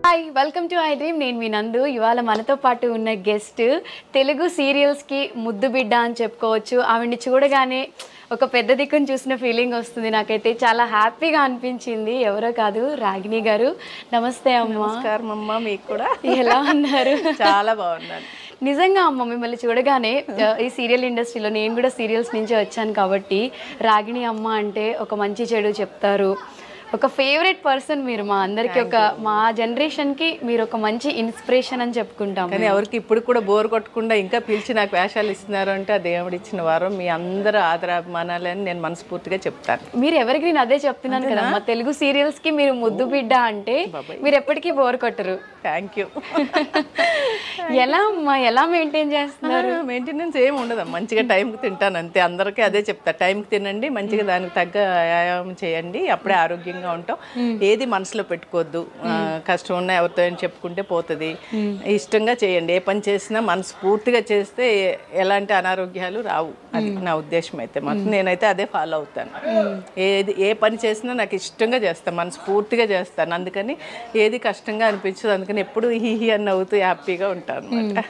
Hi, welcome to I dream. నేను మీ నందు. ఇవాళ మనతో పాటు ఉన్న గెస్ట్ తెలుగు సీరియల్స్కి ముద్దు బిడ్డ అని చెప్పుకోవచ్చు. ఆవిడ్ని చూడగానే ఒక పెద్ద దిక్కును చూసిన ఫీలింగ్ వస్తుంది. నాకైతే చాలా హ్యాపీగా అనిపించింది. ఎవరో కాదు, రాగిణి గారు. నమస్తే అమ్మ. నమస్కారం అమ్మ. మీకు కూడా ఎలా ఉన్నారు? చాలా బాగున్నాను. నిజంగా అమ్మ, మిమ్మల్ని చూడగానే ఈ సీరియల్ ఇండస్ట్రీలో నేను కూడా సీరియల్స్ నుంచి వచ్చాను కాబట్టి రాగిణి అమ్మ అంటే ఒక మంచి చెడు చెప్తారు. ఒక ఫేవరెట్ పర్సన్ మీరు మా అందరికి. మా జనరేషన్కి మీరు ఒక మంచి ఇన్స్పిరేషన్ అని చెప్పుకుంటాం. కానీ ఎవరికి ఇప్పుడు కూడా బోర్ కొట్టకుండా ఇంకా పిలిచి నాకు వేషాలు ఇస్తున్నారు అంటే ఆ దేవుడు ఇచ్చిన వారం. మీ అందరూ ఆదరాభిమానాలని నేను మనస్ఫూర్తిగా చెప్తాను. మీరు ఎవరికి నేను అదే చెప్తున్నాను కదా, మా తెలుగు సీరియల్స్కి మీరు ముద్దు బిడ్డ అంటే మీరు ఎప్పటికీ బోర్ కొట్టరు. Thank you. ఎలా అమ్మా, ఎలా మెయింటైన్ చేస్తున్నారు? మెయింటెనెన్స్ ఏమి ఉండదు. మంచిగా టైంకి తింటాను అంతే. అందరికీ అదే చెప్తా, టైంకి తినండి, మంచిగా దానికి తగ్గ వ్యాయామం చేయండి, అప్పుడే ఆరోగ్యంగా ఉంటాం. ఏది మనసులో పెట్టుకోవద్దు. కష్టం ఉన్నా ఎవరితో చెప్పుకుంటే పోతుంది. ఇష్టంగా చేయండి. ఏ పని చేసినా మనస్ఫూర్తిగా చేస్తే ఎలాంటి అనారోగ్యాలు రావు. అది నా ఉద్దేశం. అయితే మాత్రం నేనైతే అదే ఫాలో అవుతాను. ఏ పని చేసినా నాకు ఇష్టంగా చేస్తాను, మనస్ఫూర్తిగా చేస్తాను. అందుకని ఏది కష్టంగా అనిపించదు. అందుకని ఎప్పుడు హీ అని నవ్వుతూ హ్యాపీగా ఉంటాను అన్నమాట.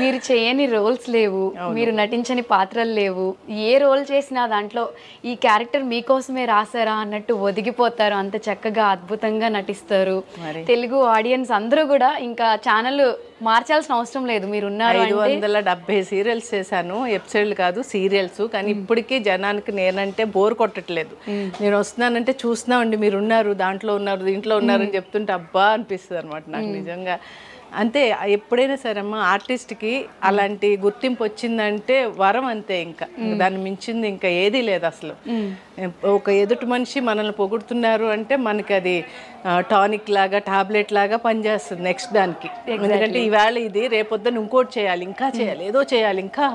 మీరు చేయని రోల్స్ లేవు, మీరు నటించని పాత్రలు లేవు. ఏ రోల్ చేసినా దాంట్లో ఈ క్యారెక్టర్ మీకోసమే రాసారా అన్నట్టు ఒదిగిపోతారు. అంత చక్కగా అద్భుతంగా నటిస్తారు. తెలుగు ఆడియన్స్ అందరూ కూడా ఇంకా ఛానల్ మార్చాల్సిన అవసరం లేదు. మీరు ఉన్నారు. 570 సీరియల్స్ చేశాను, ఎపిసోడ్లు కాదు సీరియల్స్. కానీ ఇప్పటికీ జనానికి నేనంటే బోర్ కొట్టట్లేదు. నేను వస్తున్నానంటే చూస్తున్నామండి, మీరు ఉన్నారు, దాంట్లో ఉన్నారు, దీంట్లో ఉన్నారు అని చెప్తుంటే అబ్బా అనిపిస్తుంది అనమాట నాకు నిజంగా. అంతే. ఎప్పుడైనా సరే అమ్మ, ఆర్టిస్ట్కి అలాంటి గుర్తింపు వచ్చిందంటే వరం అంతే. ఇంకా దాన్ని మించింది ఇంకా ఏదీ లేదు అసలు. ఒక ఎదుటి మనిషి మనల్ని పొగుడుతున్నారు అంటే మనకి అది టానిక్ లాగా, టాబ్లెట్ లాగా పనిచేస్తుంది నెక్స్ట్ దానికి. ఎందుకంటే ఈవేళ ఇది, రేపొద్దున ఇంకోటి చేయాలి, ఇంకా చేయాలి, ఏదో చేయాలి, ఇంకా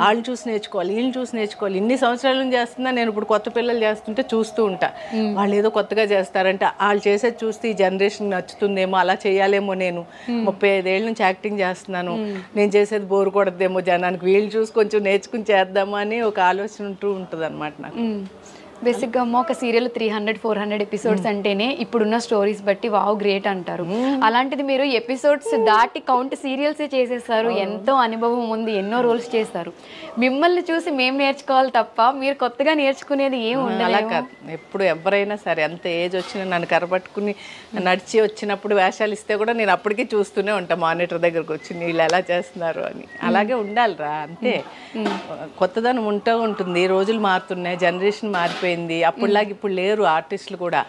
వాళ్ళని చూసి నేర్చుకోవాలి, వీళ్ళని చూసి నేర్చుకోవాలి. ఇన్ని సంవత్సరాల నుంచి చేస్తున్నా నేను. ఇప్పుడు కొత్త పిల్లలు చేస్తుంటే చూస్తూ ఉంటా, వాళ్ళు ఏదో కొత్తగా చేస్తారంటే వాళ్ళు చేసేది చూస్తే ఈ జనరేషన్ నచ్చుతుందేమో, అలా చేయాలేమో. నేను 35 ఏళ్ళ నుంచి యాక్టింగ్ చేస్తున్నాను, నేను చేసేది బోర్ కొడద్దేమో జనానికి, వీళ్ళు చూసి కొంచెం నేర్చుకుని చేద్దామా అని ఒక ఆలోచన ఉంటూ ఉంటుంది అనమాట నాకు. బేసిక్గా అమ్మ, ఒక సీరియల్ 300-400 ఎపిసోడ్స్ అంటేనే ఇప్పుడున్న స్టోరీస్ బట్టి వావ్ గ్రేట్ అంటారు. అలాంటిది మీరు ఎపిసోడ్స్ దాటి కౌంట్ సీరియల్సే చేసేస్తారు. ఎంతో అనుభవం ఉంది, ఎన్నో రోల్స్ చేస్తారు. మిమ్మల్ని చూసి మేము నేర్చుకోవాలి తప్ప మీరు కొత్తగా నేర్చుకునేది ఏం ఉండదు. అలా కాదు. ఎప్పుడు ఎవరైనా సరే ఎంత ఏజ్ వచ్చినా నన్ను కరపట్టుకుని నడిచి వచ్చినప్పుడు వేషాలు ఇస్తే కూడా నేను అప్పటికీ చూస్తూనే ఉంటాను మానిటర్ దగ్గరకు వచ్చి, వీళ్ళు ఎలా చేస్తున్నారు అని. అలాగే ఉండాలిరా అంతే. కొత్తదనం ఉంటూ ఉంటుంది. రోజులు మారుతున్నాయి, జనరేషన్ మారిపోయింది. అప్పుడులాగా ఇప్పుడు లేరు ఆర్టిస్టులు కూడా.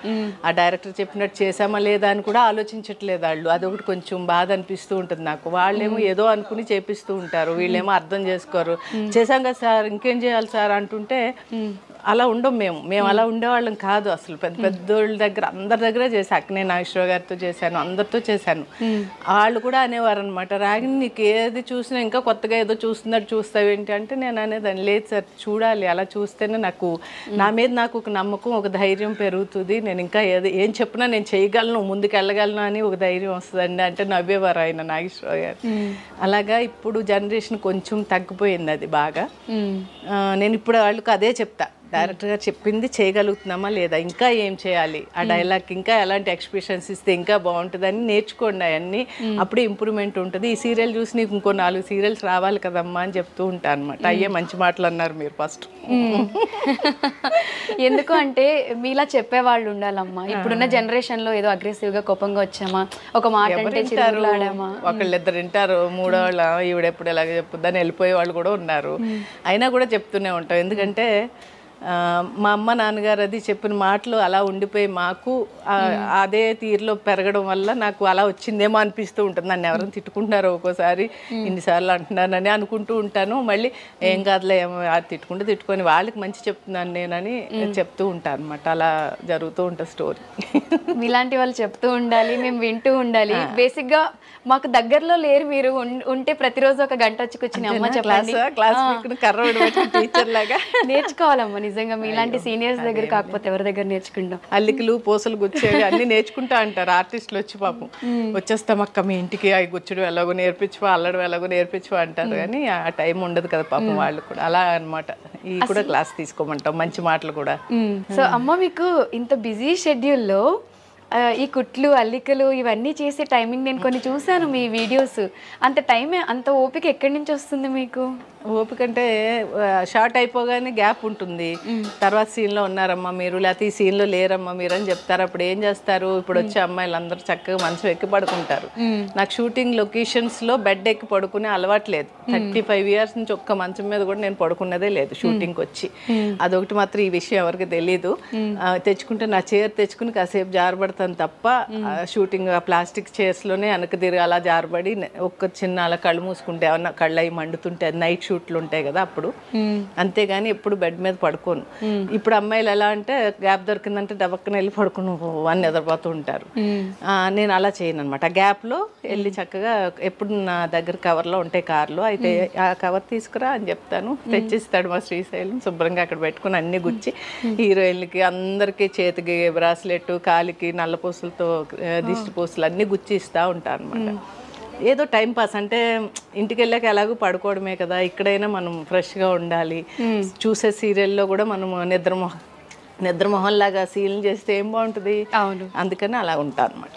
ఆ డైరెక్టర్ చెప్పినట్టు చేసామా లేదా అని కూడా ఆలోచించట్లేదు వాళ్ళు. అదొకటి కొంచెం బాధ అనిపిస్తూ ఉంటుంది నాకు. వాళ్ళేమో ఏదో అనుకుని చేపిస్తూ ఉంటారు, వీళ్ళేమో అర్థం చేసుకోరు. చేసాం కదా సార్, ఇంకేం చేయాలి సార్ అంటుంటే అలా ఉండం. మేము అలా ఉండేవాళ్ళం కాదు అసలు. పెద్ద పెద్దోళ్ళ దగ్గర, అందరి దగ్గర చేశాను. అక్కినే నాగేశ్వరరావు గారితో చేశాను, అందరితో చేశాను. వాళ్ళు కూడా అనేవారు అనమాట, రాగిణి నీకు ఏది చూసినా ఇంకా కొత్తగా ఏదో చూస్తున్నట్టు చూస్తావు ఏంటి అంటే, నేను అనేదాన్ని లేదు సార్, చూడాలి, అలా చూస్తేనే నాకు నా మీద నాకు ఒక నమ్మకం, ఒక ధైర్యం పెరుగుతుంది. నేను ఇంకా ఏం చెప్పినా నేను చేయగలను, ముందుకు వెళ్ళగలను అని ఒక ధైర్యం వస్తుందండి అంటే నవ్వేవారు ఆయన నాగేశ్వరరావు గారు. అలాగా ఇప్పుడు జనరేషన్ కొంచెం తగ్గిపోయింది అది బాగా. నేను ఇప్పుడు వాళ్ళకి అదే చెప్తా, డైరెక్టర్ గారు చెప్పింది చేయగలుగుతున్నామా లేదా, ఇంకా ఏం చేయాలి, ఆ డైలాగ్ ఇంకా ఎలాంటి ఎక్స్ప్రెషన్స్ ఇస్తే ఇంకా బాగుంటుందని నేర్చుకోండి. అవన్నీ అప్పుడే ఇంప్రూవ్మెంట్ ఉంటుంది. ఈ సీరియల్ చూసి నీకు ఇంకో 4 సీరియల్స్ రావాలి కదమ్మా అని చెప్తూ ఉంటాను అనమాట. అయ్యే మంచి మాటలు అన్నారు మీరు ఫస్ట్. ఎందుకు అంటే మీలా చెప్పేవాళ్ళు ఉండాలమ్మా. ఇప్పుడున్న జనరేషన్ లో ఏదో అగ్రెసివ్ గా కోపంగా వచ్చామా, ఒక మాట అంటే చిరులాడామా, ఒకళ్ళిద్దరు వింటారు, మూడో వాళ్ళు ఈవిడెప్పుడు ఎలాగ చెప్పుద్దని వెళ్ళిపోయే వాళ్ళు కూడా ఉన్నారు. అయినా కూడా చెప్తూనే ఉంటాం. ఎందుకంటే మా అమ్మ నాన్నగారు అది చెప్పిన మాటలు అలా ఉండిపోయి మాకు అదే తీరులో పెరగడం వల్ల నాకు అలా వచ్చిందేమో అనిపిస్తూ ఉంటుంది. నన్ను ఎవరైనా తిట్టుకుంటున్నారో ఒక్కోసారి, ఇన్నిసార్లు అంటున్నానని అనుకుంటూ ఉంటాను. మళ్ళీ ఏం కాదులే, తిట్టుకుంటే తిట్టుకొని వాళ్ళకి మంచి చెప్తున్నాను నేనని చెప్తూ ఉంటాను అనమాట. అలా జరుగుతూ ఉంటుంది స్టోరీ. ఇలాంటి వాళ్ళు చెప్తూ ఉండాలి, మేము వింటూ ఉండాలి. బేసిక్గా మాకు దగ్గరలో లేరు, మీరు ఉంటే ప్రతిరోజు ఒక గంట వచ్చి కూర్చుని అమ్మ చెప్పండి, నేర్చుకోవాలమ్మా. నిజంగా మీలాంటి సీనియర్స్ దగ్గర కాకపోతే ఎవరి దగ్గర నేర్చుకుంటాం. అల్లికలు పూసలు గుచ్చేవి అన్ని నేర్చుకుంటా అంటారు ఆర్టిస్టులు వచ్చి. పాపం వచ్చేస్తాం అక్క మీ ఇంటికి, అవి గుచ్చడం ఎలాగో నేర్పించవా, అల్లడం ఎలాగో నేర్పించవా అంటారు. కానీ ఆ టైం ఉండదు కదా పాపం వాళ్ళు కూడా. అలా అనమాట. ఈ కూడా క్లాస్ తీసుకోమంటాం, మంచి మాటలు కూడా. సో అమ్మ, మీకు ఇంత బిజీ షెడ్యూల్లో ఈ కుట్లు అల్లికలు ఇవన్నీ చేసే టైమింగ్ నేను కొన్ని చూసాను మీ వీడియోస్. అంత టైం అంత ఓపిక ఎక్కడి నుంచి వస్తుంది మీకు? ఓపిక అంటే షార్ట్ అయిపోగానే గ్యాప్ ఉంటుంది. తర్వాత సీన్లో ఉన్నారమ్మా మీరు, లేకపోతే ఈ సీన్లో లేరమ్మా మీరు అని చెప్తారు. అప్పుడు ఏం చేస్తారు, ఇప్పుడు వచ్చే అమ్మాయిలు అందరూ చక్కగా మంచం ఎక్కి పడుకుంటారు. నాకు షూటింగ్ లొకేషన్స్లో బెడ్ ఎక్కి పడుకునే అలవాటు లేదు. 35 years నుంచి ఒక్క మంచం మీద కూడా నేను పడుకున్నదే లేదు షూటింగ్కి వచ్చి. అదొకటి మాత్రం ఈ విషయం ఎవరికి తెలీదు. తెచ్చుకుంటే నా చైర్ తెచ్చుకుని కాసేపు జారబడతాను తప్ప షూటింగ్ ఆ ప్లాస్టిక్ చైర్స్లోనే వెనక తిరిగి అలా జారబడి ఒక్క చిన్న అలా కళ్ళు మూసుకుంటే ఏమన్నా కళ్ళు అవి మండుతుంటే నైట్ షూట్లు ఉంటాయి కదా అప్పుడు, అంతేగాని ఎప్పుడు బెడ్ మీద పడుకోను. ఇప్పుడు అమ్మాయిలు ఎలా అంటే గ్యాప్ దొరికిందంటే డబక్కన వెళ్ళి పడుకుని అని నిద్రపోతూ ఉంటారు. నేను అలా చేయను అనమాట. ఆ గ్యాప్లో వెళ్ళి చక్కగా ఎప్పుడు నా దగ్గర కవర్లో ఉంటాయి కార్లో, అయితే ఆ కవర్ తీసుకురా అని చెప్తాను, తెచ్చిస్తాడు మా శ్రీశైలం. శుభ్రంగా అక్కడ పెట్టుకుని అన్ని గుచ్చి హీరోయిన్లకి అందరికీ చేతికి బ్రాస్లెట్, కాలికి నల్లపూసలతో దిష్టి పూసలు అన్నీ గుచ్చి ఇస్తూ ఉంటాను అనమాట. ఏదో టైం పాస్ అంటే ఇంటికి వెళ్ళాక ఎలాగో పడుకోవడమే కదా, ఇక్కడైనా మనం ఫ్రెష్గా ఉండాలి. చూసే సీరియల్లో కూడా మనం నిద్రమొహంలాగా సీల్ చేస్తే ఏం బాగుంటుంది. అవును, అందుకని అలా ఉంటాను అనమాట.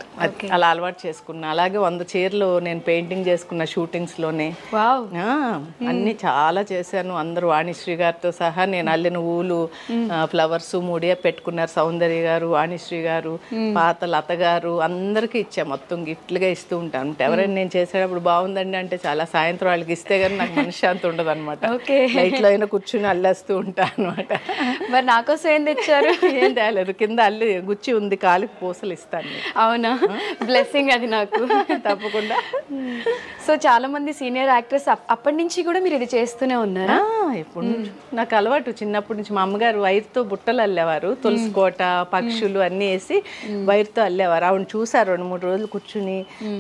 అలా అలవాటు చేసుకున్నా. అలాగే 100 చీరలు నేను పెయింటింగ్ చేసుకున్న షూటింగ్స్లోనే. అన్నీ చాలా చేశాను. అందరూ వాణిశ్రీ గారితో సహా నేను అల్లిన ఊలు, ఫ్లవర్స్ మూడియా పెట్టుకున్నారు. సౌందర్య గారు, వాణిశ్రీ గారు, పాత లత గారు అందరికీ ఇచ్చా. మొత్తం గిఫ్ట్లుగా ఇస్తూ ఉంటాను. ఎవరైనా నేను చేసేటప్పుడు బాగుందండి అంటే చాలా సాయంత్రం వాళ్ళకి ఇస్తే కానీ నాకు మనశ్శాంతి ఉండదు అనమాట. లైట్లో అయినా కూర్చుని అల్లేస్తూ ఉంటాను అనమాట. మరి నాకోసం ఏం తెచ్చారు? ఏం తేలేదు, కింద అల్లి గుచ్చి ఉంది, కాలికి పూసలు ఇస్తాను. అవునా, బ్లెస్సింగ్ అది నాకు. తప్పకుండా. సో చాలా మంది సీనియర్ యాక్టర్స్ అప్పటి నుంచి కూడా మీరు ఇది చేస్తూనే ఉన్నారా? ఇప్పుడు నాకు అలవాటు చిన్నప్పటి నుంచి. మా అమ్మగారు వైర్తో బుట్టలు అల్లేవారు, తులసి కోట, పక్షులు అన్నీ వేసి వైర్తో అల్లేవారు. ఆవిడ చూసారు 2-3 రోజులు కూర్చుని,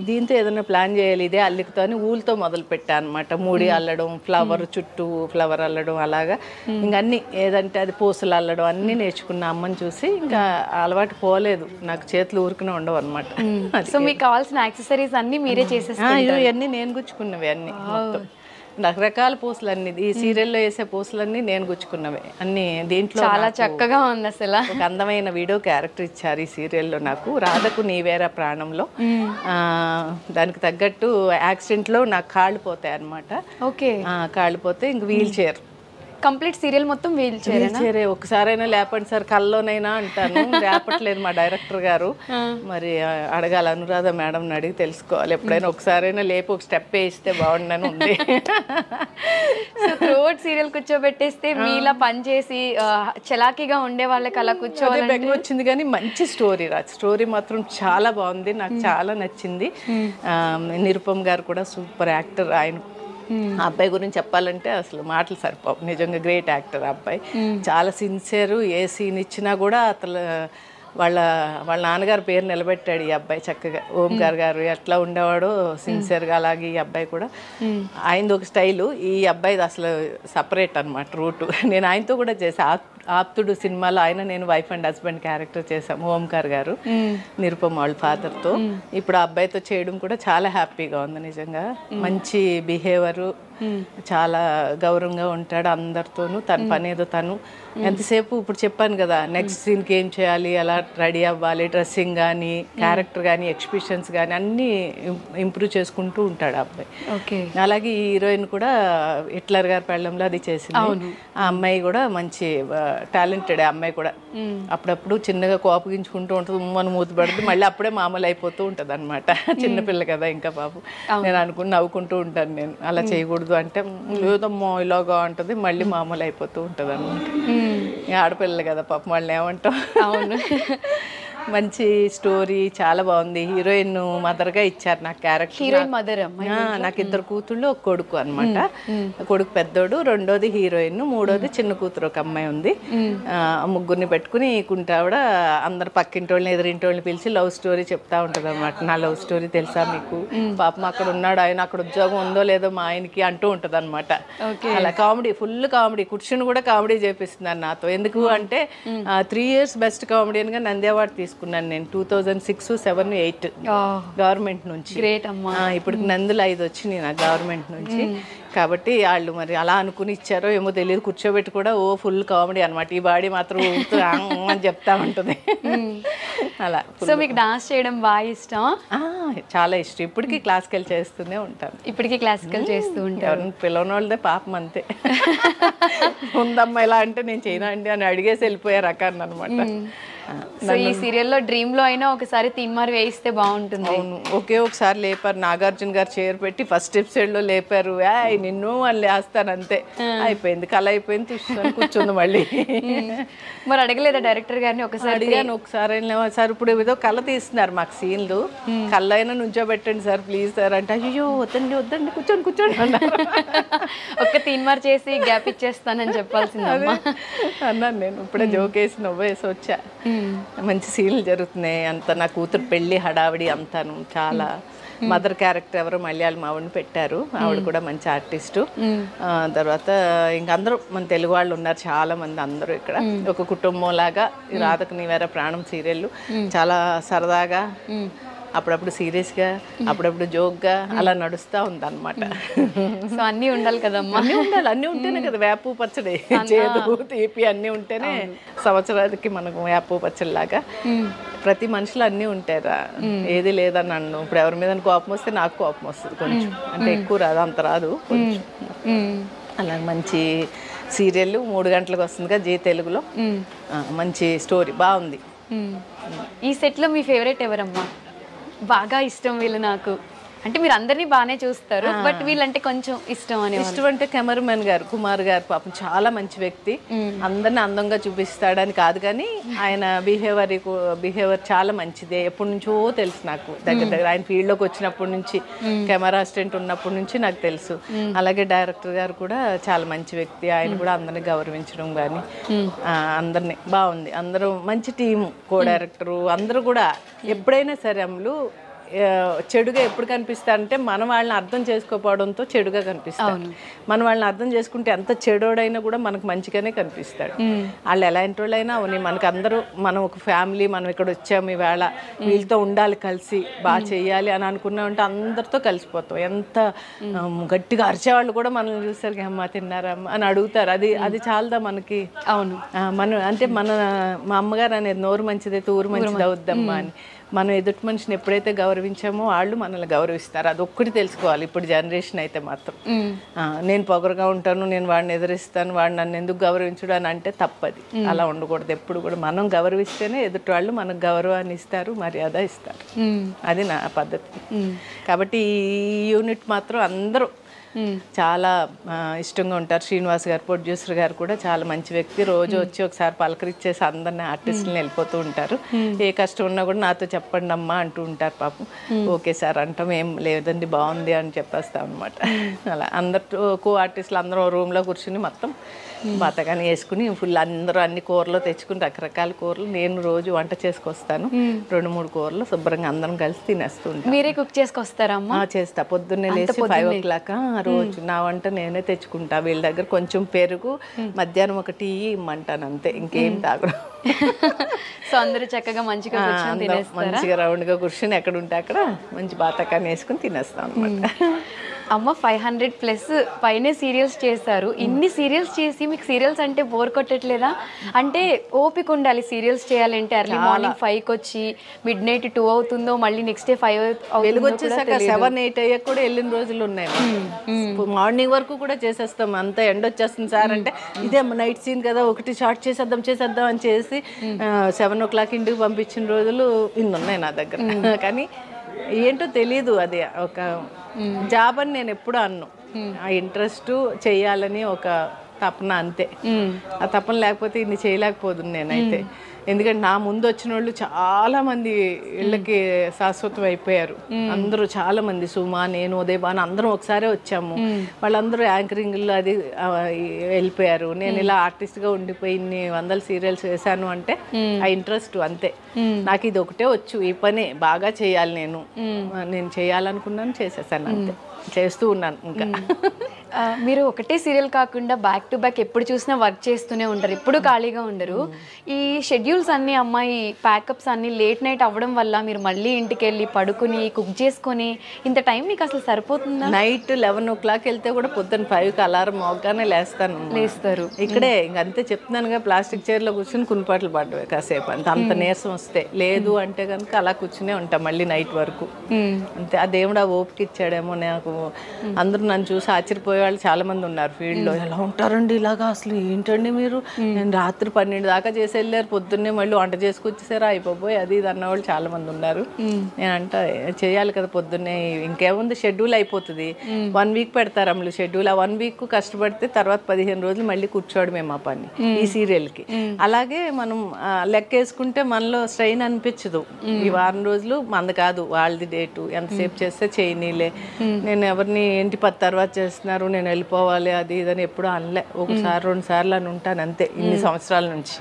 దీంతో ఏదైనా ప్లాన్ చేయాలి ఇదే అల్లికతో అని ఊలతో మొదలు పెట్టా అనమాట. మూడి అల్లడం, ఫ్లవర్ చుట్టూ ఫ్లవర్ అల్లడం, అలాగా ఇంకా అన్ని ఏదంటే అది పూసలు అల్లడం అన్నీ నేర్చుకున్న అమ్మని చూసి ఇంకా అలవాటు పోలేదు. నాకు చేతులు ఊరుకునే ఉండవు అనమాట. సో మీకు కావాల్సిన యాక్సెసరీస్ అన్ని మీరే చేసేస్తారు? ఇవన్నీ నేను గుచ్చుకున్నవి అన్ని, రకరకాల పూసలు అన్ని. ఈ సీరియల్లో వేసే పూసలన్నీ నేను గుచ్చుకున్నవే అన్ని. దీంట్లో చాలా చక్కగా ఉంది. అసలు ఒక అందమైన వీడియో క్యారెక్టర్ ఇచ్చారు ఈ సీరియల్లో నాకు, రాధకు నీవేరా ప్రాణంలో. దానికి తగ్గట్టు యాక్సిడెంట్లో నాకు కాళ్ళు పోతాయి అనమాట. ఓకే, కాళ్ళు పోతే ఇంక వీల్ చైర్, కంప్లీట్ సీరియల్ మొత్తం వీల్ చైరే. ఒకసారైనా లేపండి సార్ కల్లోనైనా అంటాను. లేపట్లేదు మా డైరెక్టర్ గారు. మరి అడగాలి, అనురాధ మేడంని అడిగి తెలుసుకోవాలి. ఎప్పుడైనా ఒకసారైనా లేపి ఒక స్టెప్ వేస్తే బాగుండని ఉంది. సో త్రూఅవుట్ సీరియల్ కూర్చోబెట్టేస్తే మీలా పనిచేసి చలాకీగా ఉండే వాళ్ళకి అలా కూర్చోవాలి బెంగ వచ్చింది. కానీ మంచి స్టోరీ స్టోరీ మాత్రం చాలా బాగుంది, నాకు చాలా నచ్చింది. నిరుపమ్ గారు కూడా సూపర్ యాక్టర్. ఆయన ఆ అబ్బాయి గురించి చెప్పాలంటే అసలు మాటలు సరిపోవు. నిజంగా గ్రేట్ యాక్టర్ ఆ అబ్బాయి. చాలా సిన్సియర్. ఏ సీన్ ఇచ్చినా కూడా అతను వాళ్ళ నాన్నగారి పేరు నిలబెట్టాడు ఈ అబ్బాయి చక్కగా. ఓంకార్ గారు ఎట్లా ఉండేవాడో సిన్సియర్గా, అలాగే ఈ అబ్బాయి కూడా. ఆయనది ఒక స్టైలు, ఈ అబ్బాయిది అసలు సపరేట్ అనమాట రూటు. నేను ఆయనతో కూడా చేశాను. ఆప్తుడు సినిమాలో ఆయన నేను వైఫ్ అండ్ హస్బెండ్ క్యారెక్టర్ చేశాము, ఓంకార్ గారు, నిరుపమ్ వాళ్ళ ఫాదర్తో. ఇప్పుడు ఆ అబ్బాయితో చేయడం కూడా చాలా హ్యాపీగా ఉంది నిజంగా. మంచి బిహేవియరు, చాలా గౌరవంగా ఉంటాడు అందరితోనూ. తన పనేదో తను ఎంతసేపు ఇప్పుడు చెప్పాను కదా, నెక్స్ట్ సీన్కి ఏం చేయాలి, ఎలా రెడీ అవ్వాలి, డ్రెస్సింగ్ కానీ, క్యారెక్టర్ కానీ, ఎక్స్ప్రెషన్స్ కానీ అన్నీ ఇంప్రూవ్ చేసుకుంటూ ఉంటాడు ఆ అబ్బాయి. అలాగే ఈ హీరోయిన్ కూడా హిట్లర్ గారి పెళ్ళంలో అది చేసింది. ఆ అమ్మాయి కూడా మంచి టాలెంటెడ్. ఆ అమ్మాయి కూడా అప్పుడప్పుడు చిన్నగా కోపగించుకుంటూ ఉంటుంది, ఉమ్మని మూతి పడుతుంది, మళ్ళీ అప్పుడే మామూలు అయిపోతూ ఉంటుంది అనమాట. చిన్నపిల్ల కదా ఇంకా బాబు. నేను అనుకుని నవ్వుకుంటూ ఉంటాను, నేను అలా చేయకూడదు అంటే లేదమ్మో ఇలాగా ఉంటుంది, మళ్ళీ మామూలు అయిపోతూ ఉంటుంది అనమాట. ఆడపిల్లలు కదా పాపం, వాళ్ళని ఏమంటాం. అవును, మంచి స్టోరీ, చాలా బాగుంది. హీరోయిన్ మదర్గా ఇచ్చారు నాకు క్యారెక్టర్. Heroine mother. నాకు 2 కూతుళ్ళు, 1 కొడుకు అనమాట. కొడుకు పెద్దోడు, రెండోది హీరోయిన్, మూడోది చిన్న కూతురు ఒక అమ్మాయి ఉంది. ముగ్గురిని పెట్టుకుని కుంటావిడ అందరు పక్కింటి వాళ్ళని ఎదురింటి వాళ్ళని పిలిచి లవ్ స్టోరీ చెప్తా ఉంటుంది అనమాట. నా లవ్ స్టోరీ తెలుసా మీకు, పాపం అక్కడ ఉన్నాడు ఆయన, అక్కడ ఉద్యోగం ఉందో లేదో మా ఆయనకి అంటూ ఉంటుంది అనమాట. అలా కామెడీ, ఫుల్ కామెడీ. కూర్చుని కూడా కామెడీ చేపిస్తున్నాను నాతో. ఎందుకు అంటే 3 years బెస్ట్ కామెడియన్గా నంది అవార్డు తీసుకున్నాను నేను 2006, 2007, 2008 గవర్నమెంట్ నుంచి. ఇప్పుడు నందులు 5 వచ్చినాయి నాకు గవర్నమెంట్ నుంచి. కాబట్టి వాళ్ళు మరి అలా అనుకుని ఇచ్చారో ఏమో తెలియదు, కూర్చోబెట్టి కూడా ఫుల్ కామెడీ అనమాట. ఈ బాడీ మాత్రం అని చెప్తా ఉంటుంది. అలా. సో మీకు డాన్స్ చేయడం బాగా ఇష్టం? చాలా ఇష్టం. ఇప్పటికీ క్లాసికల్ చేస్తూనే ఉంటాను. ఇప్పటికీ క్లాసికల్ చేస్తూ ఉంటాను. ఎవరిని పిలవని వాళ్ళదే పాపం అంతే. ఉందమ్మా ఇలా అంటే నేను చేయనా అండి అని అడిగేసి వెళ్ళిపోయే రకాన్ని అనమాట. సో ఈ సీరియల్లో డ్రీమ్ లో అయినా ఒకసారి తీన్మార్ వేయిస్తే బాగుంటుంది. అవును, ఒకే ఒకసారి లేపారు నాగార్జున గారు చైర్ పెట్టి ఫస్ట్ ఎపిసోడ్ లో లేపారు. నిన్ను వాళ్ళు వేస్తాను అంతే, అయిపోయింది, కళ అయిపోయింది, చూసుకొని కూర్చుంది మళ్ళీ. మరి అడగలేదా డైరెక్టర్ గారిని? ఒకసారి అడిగాను, ఒకసారి సార్ ఇప్పుడు ఏదో కళ తీస్తున్నారు మాకు సీన్లు, కళ్ళ అయినా నుంచోబెట్టండి సార్ ప్లీజ్ సార్ అంటే, అయ్యో వద్దండి వద్దండి కూర్చోండి కూర్చోండి అన్నారు. ఒక్క తీన్మార్ చేసి గ్యాప్ ఇచ్చేస్తానని చెప్పాల్సింది అన్నాను నేను. ఇప్పుడే జోకేసి నవ్వేసి వచ్చా. మంచి సీన్లు జరుగుతున్నాయి అంత. నా కూతురు పెళ్లి హడావిడి అంతాను చాలా. మదర్ క్యారెక్టర్ ఎవరు మలయాళం ఆవిడని పెట్టారు, ఆవిడ కూడా మంచి ఆర్టిస్టు. తర్వాత ఇంక అందరూ మన తెలుగు వాళ్ళు ఉన్నారు చాలా మంది, అందరూ ఇక్కడ ఒక కుటుంబం లాగా. రాధకు నీవేరా ప్రాణం సీరియల్ చాలా సరదాగా, అప్పుడప్పుడు సీరియస్గా, అప్పుడప్పుడు జోక్గా అలా నడుస్తూ ఉంది అనమాట. సో అన్నీ ఉండాలి కదమ్మా. అన్నీ ఉండాలి, అన్నీ ఉంటేనే కదా వేపు పచ్చడి, చేదు తీపి అన్నీ ఉంటేనే సంవత్సరానికి మనకు వేపు పచ్చడి లాగా. ప్రతి మనిషిలో అన్నీ ఉంటాయిరా, ఏది లేదని అన్ను. ఇప్పుడు ఎవరి మీద కోపం వస్తే నాకు కోపం వస్తుంది కొంచెం, అంటే ఎక్కువ రాదు, అంత రాదు కొంచెం. అలా మంచి సీరియల్ 3 గంటలకు వస్తుందిగా జీ తెలుగులో. మంచి స్టోరీ బాగుంది. ఈ సెట్లో మీ ఫేవరెట్ ఎవరమ్మా? బాగా ఇష్టం వీళ్ళు నాకు అంటే, మీరు అందరినీ బాగానే చూస్తారు బట్ వీళ్ళంటే కొంచెం ఇష్టం అని. ఇష్టం అంటే కెమెరామెన్ గారు కుమార్ గారు పాపం చాలా మంచి వ్యక్తి, అందరిని అందంగా చూపిస్తాడని కాదు కానీ ఆయన బిహేవియర్ చాలా మంచిదే. ఎప్పటి నుంచో తెలుసు నాకు, దగ్గర ఆయన ఫీల్డ్లోకి వచ్చినప్పటి నుంచి, కెమెరా అసిస్టెంట్ ఉన్నప్పటి నుంచి నాకు తెలుసు. అలాగే డైరెక్టర్ గారు కూడా చాలా మంచి వ్యక్తి, ఆయన కూడా అందరిని గౌరవించడం కానీ అందరినీ బాగుంది. అందరూ మంచి టీము, కో డైరెక్టరు అందరూ కూడా. ఎప్పుడైనా సరే అమ్ములు చెడుగా ఎప్పుడు కనిపిస్తారంటే మన వాళ్ళని అర్థం చేసుకోకపోవడంతో చెడుగా కనిపిస్తాడు. మన వాళ్ళని అర్థం చేసుకుంటే ఎంత చెడోడైనా కూడా మనకు మంచిగానే కనిపిస్తాడు. వాళ్ళు ఎలాంటి వాళ్ళైనా అవని, మనకు అందరూ మనం ఒక ఫ్యామిలీ, మనం ఇక్కడ వచ్చాము ఈవేళ వీళ్ళతో ఉండాలి, కలిసి బాగా చెయ్యాలి అని అనుకున్నామంటే అందరితో కలిసిపోతాం. ఎంత గట్టిగా అరిచేవాళ్ళు కూడా మనల్ని చూస్తారు, అమ్మ తిన్నారమ్మ అని అడుగుతారు. అది చాలదా మనకి? అవును, మనం అంటే మా అమ్మగారు అనేది నోరు మంచిదే తూరు మంచిది అవుద్దమ్మా అని. మనం ఎదుటి మనిషిని ఎప్పుడైతే గౌరవించామో వాళ్ళు మనల్ని గౌరవిస్తారు. అదొక్కటి తెలుసుకోవాలి ఇప్పుడు జనరేషన్ అయితే మాత్రం. నేను పొగరుగా ఉంటాను, నేను వాడిని ఎదిరిస్తాను, వాడు నన్ను ఎందుకు గౌరవించడు అని అంటే తప్పది. అలా ఉండకూడదు. ఎప్పుడు కూడా మనం గౌరవిస్తేనే ఎదుటి వాళ్ళు మనకు గౌరవాన్ని ఇస్తారు, మర్యాద ఇస్తారు. అది నా పద్ధతి. కాబట్టి ఈ యూనిట్ మాత్రం అందరూ చాలా ఇష్టంగా ఉంటారు. శ్రీనివాస్ గారు ప్రొడ్యూసర్ గారు కూడా చాలా మంచి వ్యక్తి. రోజు వచ్చి ఒకసారి పలకరిచ్చేసి అందరిని ఆర్టిస్టులను వెళ్ళిపోతూ ఉంటారు. ఏ కష్టం ఉన్నా కూడా నాతో చెప్పండి అమ్మా అంటూ ఉంటారు పాపం. ఓకే సార్ అంటాం, ఏం లేదండి బాగుంది అని చెప్పేస్తాం అనమాట. అలా అందరు కో ఆర్టిస్టులు అందరూ రూమ్లో కూర్చుని మొత్తం బాతగాని వేసుకుని ఫుల్ అందరూ అన్ని కూరలు తెచ్చుకుని రకరకాల కూరలు నేను రోజు వంట చేసుకొస్తాను. 2-3 కూరలు శుభ్రంగా అందరం కలిసి తినేస్తుంటాం. మీరే కుక్ చేసుకొస్తారమ్మా? చేస్తా. పొద్దున్నే లేచి 5 o'clock రోజు నా వంట నేనే తెచ్చుకుంటా. వీళ్ళ దగ్గర కొంచెం పెరుగు, మధ్యాహ్నం ఒక టీ ఇమ్మంటాను అంతే, ఇంకేం తాగడం. సో అందరూ చక్కగా మంచిగా మంచిగా రౌండ్గా కూర్చొని ఎక్కడ ఉంటే అక్కడ మంచి బాతకాన్ని వేసుకుని తినేస్తాం అనమాట. అమ్మ 500+ పైనే సీరియల్స్ చేశారు. ఇన్ని సీరియల్స్ చేసి మీకు సీరియల్స్ అంటే బోర్ కొట్టట్లేదా? అంటే ఓపిక ఉండాలి సీరియల్స్ చేయాలంటే. ఎర్లీ మార్నింగ్ 5కి వచ్చి మిడ్-నైట్ 2 అవుతుందో, మళ్ళీ నెక్స్ట్ డే 5 వెలుగు వచ్చేసాక 7-8 అయ్యాక కూడా వెళ్ళిన రోజులు ఉన్నాయి. మార్నింగ్ వరకు కూడా చేసేస్తాం. అంత ఎండ వచ్చేస్తుంది సార్ అంటే, ఇదే నైట్ సీన్ కదా ఒకటి షార్ట్ చేసేద్దాం అని చేసి 7 o'clock ఇంటికి పంపించిన రోజులు ఇన్ని ఉన్నాయి నా దగ్గర. కానీ ఏంటో తెలీదు, అది ఒక జాబ్ అని నేను ఎప్పుడు అన్ను. ఆ ఇంట్రెస్ట్ చెయ్యాలని ఒక తపన అంతే. ఆ తపన లేకపోతే ఇన్ని చేయలేకపోతుంది నేనైతే. ఎందుకంటే నా ముందు వచ్చిన వాళ్ళు చాలా మంది ఇళ్ళకి శాశ్వతం అయిపోయారు. అందరూ చాలా మంది, సుమా, నేను, ఉదయబాన్ అందరం ఒకసారి వచ్చాము. వాళ్ళందరూ యాంకరింగ్లో అది వెళ్ళిపోయారు. నేను ఇలా ఆర్టిస్ట్గా ఉండిపోయి ఇన్ని 100 సీరియల్స్ వేసాను అంటే ఆ ఇంట్రెస్ట్ అంతే. నాకు ఇది ఒకటే వచ్చు, ఈ పని బాగా చేయాలి, నేను చేయాలనుకున్నాను, చేసేసాను అంతే. చేస్తూ ఉన్నాను ఇంకా. మీరు ఒకటే సీరియల్ కాకుండా బ్యాక్ టు బ్యాక్ ఎప్పుడు చూసినా వర్క్ చేస్తూనే ఉంటారు, ఎప్పుడు ఖాళీగా ఉండరు. ఈ షెడ్యూల్స్ అన్నీ అమ్మాయి ప్యాకప్స్ అన్నీ లేట్ నైట్ అవ్వడం వల్ల మీరు మళ్ళీ ఇంటికి వెళ్ళి పడుకుని కుక్ చేసుకొని ఇంత టైం మీకు అసలు సరిపోతుందా? నైట్ 11 o'clock వెళ్తే కూడా పొద్దున్న 5కి అలారం మోగ్గానే లేస్తారు. ఇక్కడే ఇంకంతే చెప్తున్నానుగా, ప్లాస్టిక్ చైర్లో కూర్చొని కునిపాట్లు పడ్డవే కాసేపు అంత నీరసం వస్తే. లేదు అంటే కనుక అలా కూర్చునే ఉంటాం మళ్ళీ నైట్ వరకు. అంతే, ఆ దేవుడు ఆ ఓపిక ఇచ్చాడేమో నాకు. అందరూ నన్ను చూసి ఆశ్చర్యపోయే వాళ్ళు చాలా మంది ఉన్నారు ఫీల్డ్లో. ఎలా ఉంటారండి ఇలాగా, అసలు ఏంటండి మీరు, నేను రాత్రి 12 దాకా చేసి వెళ్ళారు, పొద్దున్నే మళ్ళీ వంట చేసుకొచ్చేసారా అయిపోయి అది ఇది అన్నవాళ్ళు చాలా మంది ఉన్నారు. నేనంట చేయాలి కదా పొద్దున్నే, ఇంకేముంది షెడ్యూల్ అయిపోతుంది. 1 week పెడతారు అమ్ములు షెడ్యూల్. ఆ 1 week కష్టపడితే తర్వాత 15 రోజులు మళ్ళీ కూర్చోవడమే మా పని ఈ సీరియల్కి. అలాగే మనం లెక్కేసుకుంటే మనలో స్ట్రెయిన్ అనిపించదు. ఈ వారం రోజులు మంది కాదు, వాళ్ళది డేటు, ఎంతసేపు చేస్తే చేయనీలే. నేను ఎవరిని ఏంటి 10 తర్వాత చేస్తున్నారు నేను వెళ్ళిపోవాలి అది ఇదని ఎప్పుడు అనలే. 1-2 సార్లు అని ఉంటాను అంతే ఇన్ని సంవత్సరాల నుంచి.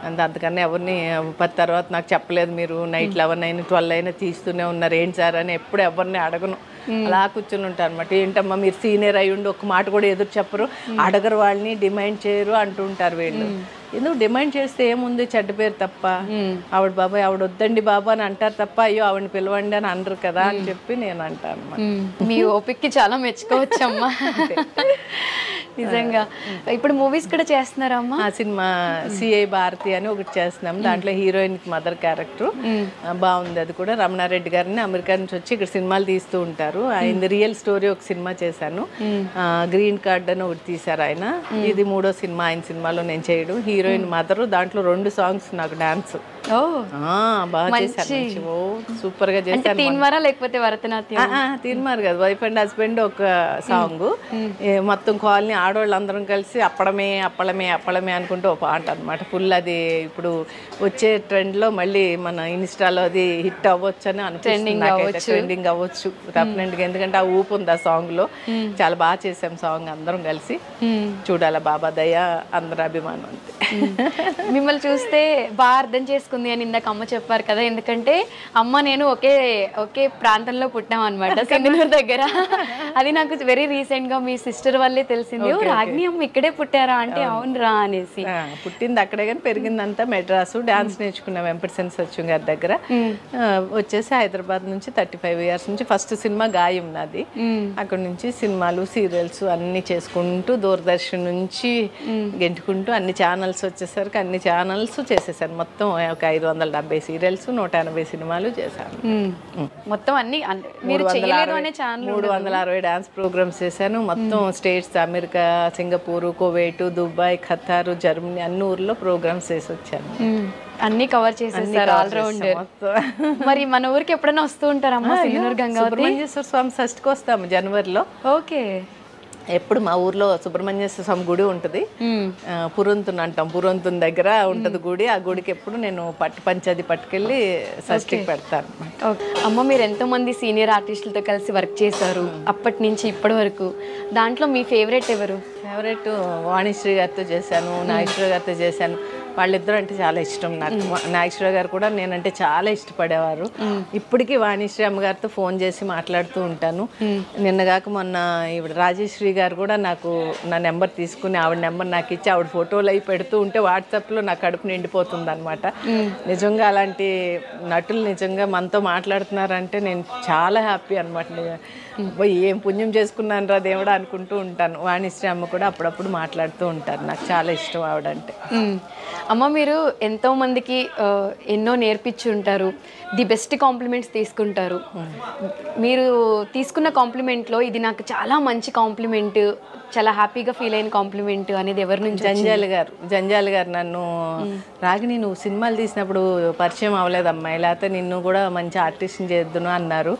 అంతకన్నా ఎవరిని 10 తర్వాత నాకు చెప్పలేదు, మీరు నైట్ 11 అయినా 12 అయినా తీస్తూనే ఉన్నారు ఏంటి సార్ అని ఎప్పుడు ఎవరిని అడగను. అలా కూర్చొని ఉంటాను అనమాట. ఏంటమ్మా మీరు సీనియర్ అయ్యి ఉండి ఒక్క మాట కూడా ఎదురు చెప్పరు, అడగరు, వాళ్ళని డిమాండ్ చేయరు అంటుంటారు వీళ్ళు. ఎందుకు డిమాండ్ చేస్తే ఏముంది, చెడ్డ పేరు తప్ప. ఆవిడ బాబాయ్ ఆవిడ వద్దండి బాబా అని అంటారు తప్ప అయ్యో ఆవిడని పిలవండి అని అనరు కదా అని చెప్పి నేను అంటాను అన్నమాట. మీ ఓపిక్కి చాలా మెచ్చుకోవచ్చమ్మా నిజంగా. ఇప్పుడు మూవీస్ కూడా చేస్తున్నారమ్మా? ఆ సినిమా సిఐ భారతి అని ఒకటి చేస్తున్నాం, దాంట్లో హీరోయిన్ మదర్ క్యారెక్టర్ బాగుంది. అది కూడా రమణారెడ్డి గారిని అమెరికా నుంచి వచ్చి ఇక్కడ సినిమాలు తీస్తూ ఉంటారు. ఆయన రియల్ స్టోరీ ఒక సినిమా చేశాను, గ్రీన్ కార్డ్ అని ఒకటి తీశారు ఆయన. ఇది 3వ సినిమా ఆయన సినిమాలో నేను చేయడం. హీరోయిన్ మదరు, దాంట్లో 2 songs నాకు డాన్స్ బాగా చేశాను, సూపర్ గా చేశాను. తీన్మారా లేకపోతే భరతనాట్యం? తీన్మార్ కదా, వైఫ్ అండ్ హస్బెండ్ ఒక సాంగ్. మొత్తం కాలనీ ఆడవాళ్ళందరం కలిసి అప్పడమే అప్పడమే అప్పడమే అనుకుంటూ ఒక పాట అనమాట ఫుల్. అది ఇప్పుడు వచ్చే ట్రెండ్ లో మళ్ళీ మన ఇన్స్టాలో అది హిట్ అవ్వచ్చు అని అనుకుంటున్నాను, ట్రెండింగ్ అవ్వచ్చు డెఫినెట్గా. ఎందుకంటే ఆ ఊపు ఉంది ఆ సాంగ్ లో, చాలా బాగా చేసాం సాంగ్ అందరం కలిసి. చూడాల బాబా దయ అందరి అభిమానం అంతే. మిమ్మల్ని చూస్తే బాగా అర్థం చేసుకుంది అని ఇందాక అమ్మ చెప్పారు కదా, ఎందుకంటే అమ్మ నేను ఒకే ప్రాంతంలో పుట్టాం అనమాట, సింగనూరు దగ్గర. అది నాకు వెరీ రీసెంట్ గా మీ సిస్టర్ వల్లే తెలిసింది, రాగిణి అమ్మ ఇక్కడే పుట్టారా అంటే అవునరా అనేసి. పుట్టింది అక్కడే కానీ పెరిగిందంతా మెడ్రాసు. డాన్స్ నేర్చుకున్న వెంపటిసేన సత్యం గారి దగ్గర. వచ్చేసి హైదరాబాద్ నుంచి 35 years నుంచి ఫస్ట్ సినిమా గాయం నాది. అక్కడ నుంచి సినిమాలు సీరియల్స్ అన్ని చేసుకుంటూ దూరదర్శన్ నుంచి గెంటుకుంటూ అన్ని ఛానల్స్ వచ్చేసరికి అన్ని ఛానల్స్ చేసేసాను. మొత్తం ఒక 570 సీరియల్స్ 180 సినిమాలు చేశాను. మొత్తం అన్ని మీరు చేయలేదు అనే ఛానల్ 360 డాన్స్ ప్రోగ్రామ్స్ చేశాను. మొత్తం states, America, Singapore, Kuwait, Dubai, ఖతారు, Germany అన్ని ఊర్లో ప్రోగ్రామ్స్ చేసి వచ్చాను. అన్ని కవర్ చేసేసారు ఆల్రౌండర్. మరి మన ఊరికి ఎప్పుడైనా వస్తూ ఉంటారమ్మా? సింగనూరు గంగావతి సుబ్రహ్మణ్యేశ్వర స్వామి షష్ఠికి వస్తాము జనవరిలో. ఓకే. ఎప్పుడు మా ఊర్లో సుబ్రహ్మణ్యేశ్వర స్వామి గుడి ఉంటుంది, పురంతున్ అంటాం, పురంతున్ దగ్గర ఉంటుంది గుడి. ఆ గుడికి ఎప్పుడు నేను పంచది పట్టుకెళ్ళి షష్ఠికి పెడతాను. అమ్మ మీరు ఎంతో మంది సీనియర్ ఆర్టిస్టులతో కలిసి వర్క్ చేశారు అప్పటి నుంచి ఇప్పటి వరకు, దాంట్లో మీ ఫేవరెట్ ఎవరు? ఫేవరెట్ వాణిశ్రీ గారితో చేశాను, నాగేశ్వర గారితో చేశాను. వాళ్ళిద్దరూ అంటే చాలా ఇష్టం నాకు. నాగేశ్వర గారు కూడా నేనంటే చాలా ఇష్టపడేవారు. ఇప్పటికీ వాణిశ్రీ అమ్మగారితో ఫోన్ చేసి మాట్లాడుతూ ఉంటాను. నిన్నగాక మొన్న ఈవిడ రాజేశ్వరి గారు కూడా నాకు నా నెంబర్ తీసుకుని ఆవిడ నెంబర్ నాకు ఇచ్చి ఆవిడ ఫోటోలు అవి పెడుతూ ఉంటే వాట్సాప్లో నా కడుపు నిండిపోతుంది అనమాట. నిజంగా అలాంటి నటులు నిజంగా మనతో మాట్లాడుతున్నారంటే నేను చాలా హ్యాపీ అనమాట. ఏం పుణ్యం చేసుకున్నాను రా దేవుడా అనుకుంటూ ఉంటాను. వాణిశ్రీ అమ్మ కూడా అప్పుడప్పుడు మాట్లాడుతూ ఉంటారు, నాకు చాలా ఇష్టం ఆవిడంటే. అమ్మ మీరు ఎంతో మందికి ఎన్నో నేర్పించి ఉంటారు, ది బెస్ట్ కాంప్లిమెంట్స్ తీసుకుంటారు. మీరు తీసుకున్న కాంప్లిమెంట్లో ఇది నాకు చాలా మంచి కాంప్లిమెంట్, చాలా హ్యాపీగా ఫీల్ అయిన కాంప్లిమెంట్ అనేది ఎవరి నుంచి? జంజాల్ గారు నన్ను, రాగిణి నువ్వు సినిమాలు తీసినప్పుడు పరిచయం అవ్వలేదు అమ్మాయి, లేకపోతే నిన్ను కూడా మంచి ఆర్టిస్ట్ని చేద్దును అన్నారు.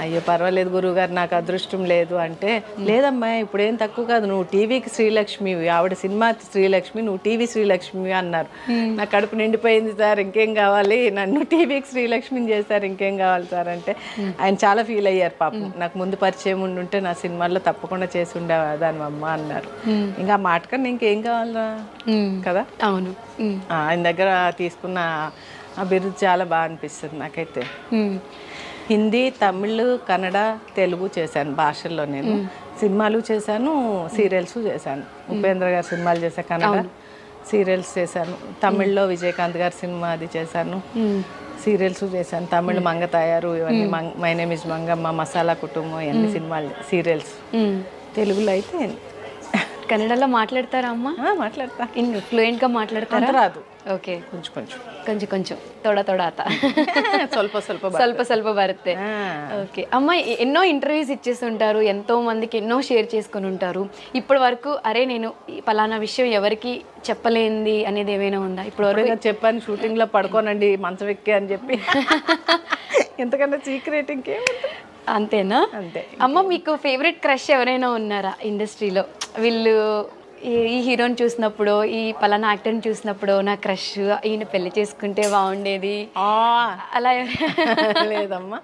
అయ్యో పర్వాలేదు గురువు గారు నాకు అదృష్టం లేదు అంటే, లేదమ్మాయి ఇప్పుడేం తక్కువ కాదు, నువ్వు టీవీకి శ్రీలక్ష్మివి, ఆవిడ సినిమా శ్రీలక్ష్మి, నువ్వు టీవీ శ్రీలక్ష్మివి అన్నారు. నా కడుపు నిండిపోయింది సార్, ఇంకేం కావాలి, నన్ను టీవీకి శ్రీలక్ష్మిని చేశారు, ఇంకేం కావాలి సార్ అంటే ఆయన చాలా ఫీల్ అయ్యారు పాపం. నాకు ముందు పరిచయం ఉండుంటే నా సినిమాల్లో తప్పకుండా చేసి ఉండేదాన్ని అమ్మ అన్నారు. ఇంకా ఆ మాట కన్నా ఇంకేం కావాలరా కదా. అవును, ఆయన దగ్గర తీసుకున్న అభివృద్ధి చాలా బాగా అనిపిస్తుంది నాకైతే. హిందీ, తమిళ్, కన్నడ, తెలుగు చేశాను భాషల్లో నేను. సినిమాలు చేశాను, సీరియల్స్ చేశాను. ఉపేంద్ర గారి సినిమాలు చేశాను, కన్నడ సీరియల్స్ చేశాను. తమిళ్లో విజయకాంత్ గారి సినిమా అది చేశాను, సీరియల్స్ చేశాను. తమిళ్ మంగ తయారు, ఇవన్నీ my name is Mangamma, masala కుటుంబం, ఇవన్నీ సినిమాలు సీరియల్స్. తెలుగులో అయితే కన్నడలో మాట్లాడతారా అమ్మ? మాట్లాడతా. ఫ్లూయెంట్గా మాట్లాడతారా? రాదు, ఓకే, కొంచెం కొంచెం కొంచెం కొంచెం తోడ తోడ ఆత ಸ್ವಲ್ಪ ಸ್ವಲ್ಪ ಸ್ವಲ್ಪ ಸ್ವಲ್ಪ బರುತ್ತೆ. ఓకే అమ్మ, ఎన్నో ఇంటర్వ్యూస్ ఇచ్చేస్తుంటారు, ఎంతో మందికి ఎన్నో షేర్ చేసుకుని ఉంటారు. ఇప్పటి వరకు అరే నేను పలానా విషయం ఎవరికి చెప్పలేంది అనేది ఏమైనా ఉందా? ఇప్పుడు వరకు చెప్పాను, షూటింగ్ లో పడుకోనండి మంచం ఎక్కి అని చెప్పి. ఎంతకన్నా సీక్రెట్ ఇంకేముంది? అంతేనా? అంతే. అమ్మ, మీకు ఫేవరెట్ క్రష్ ఎవరైనా ఉన్నారా ఇండస్ట్రీలో? వీళ్ళు ఈ హీరోని చూసినప్పుడు, ఈ పలానా యాక్టర్ని చూసినప్పుడు నా క్రష్ ఈయన పెళ్లి చేసుకుంటే బాగుండేది అలా? లేదమ్మా,